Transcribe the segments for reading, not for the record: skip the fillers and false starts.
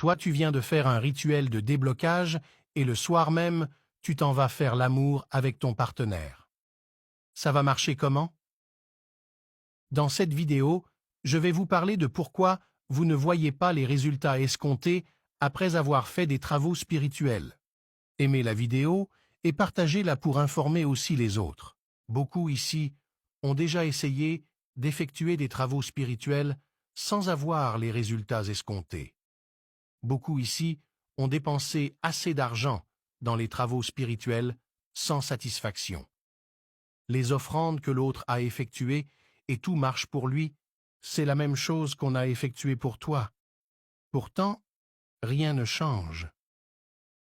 Toi, tu viens de faire un rituel de déblocage et le soir même, tu t'en vas faire l'amour avec ton partenaire. Ça va marcher comment? Dans cette vidéo, je vais vous parler de pourquoi vous ne voyez pas les résultats escomptés après avoir fait des travaux spirituels. Aimez la vidéo et partagez-la pour informer aussi les autres. Beaucoup ici ont déjà essayé d'effectuer des travaux spirituels sans avoir les résultats escomptés. Beaucoup ici ont dépensé assez d'argent dans les travaux spirituels sans satisfaction. Les offrandes que l'autre a effectuées et tout marche pour lui, c'est la même chose qu'on a effectué pour toi. Pourtant, rien ne change.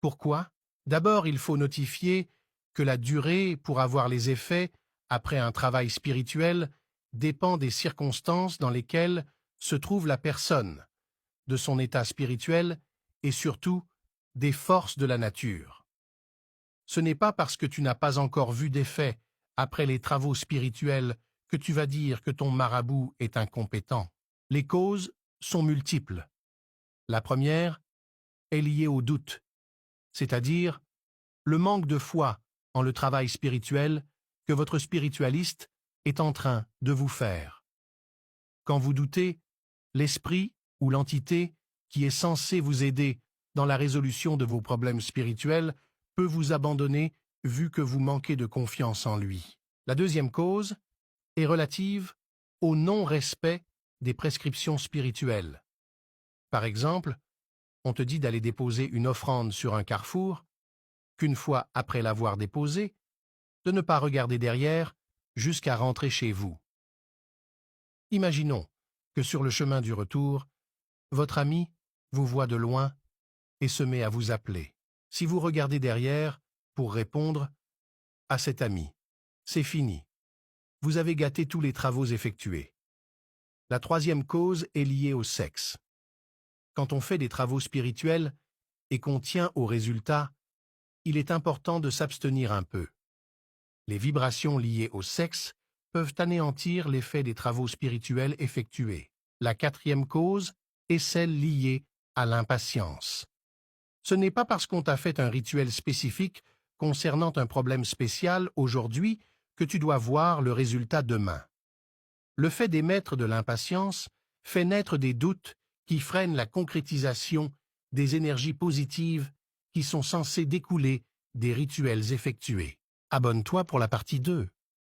Pourquoi? D'abord, il faut notifier que la durée pour avoir les effets après un travail spirituel dépend des circonstances dans lesquelles se trouve la personne, de son état spirituel et surtout des forces de la nature. Ce n'est pas parce que tu n'as pas encore vu d'effets après les travaux spirituels que tu vas dire que ton marabout est incompétent. Les causes sont multiples. La première est liée au doute, c'est-à-dire le manque de foi en le travail spirituel que votre spiritualiste est en train de vous faire. Quand vous doutez, l'esprit ou l'entité qui est censé vous aider dans la résolution de vos problèmes spirituels peut vous abandonner vu que vous manquez de confiance en lui. La deuxième cause est relative au non-respect des prescriptions spirituelles. Par exemple, on te dit d'aller déposer une offrande sur un carrefour, qu'une fois après l'avoir déposée, de ne pas regarder derrière jusqu'à rentrer chez vous. Imaginons que sur le chemin du retour, votre ami vous voit de loin et se met à vous appeler. Si vous regardez derrière pour répondre à cet ami, c'est fini. Vous avez gâté tous les travaux effectués. La troisième cause est liée au sexe. Quand on fait des travaux spirituels et qu'on tient aux résultats, il est important de s'abstenir un peu. Les vibrations liées au sexe peuvent anéantir l'effet des travaux spirituels effectués. La quatrième cause est celle liée à l'impatience. Ce n'est pas parce qu'on t'a fait un rituel spécifique concernant un problème spécial aujourd'hui que tu dois voir le résultat demain. Le fait d'émettre de l'impatience fait naître des doutes qui freinent la concrétisation des énergies positives qui sont censées découler des rituels effectués. Abonne-toi pour la partie 2.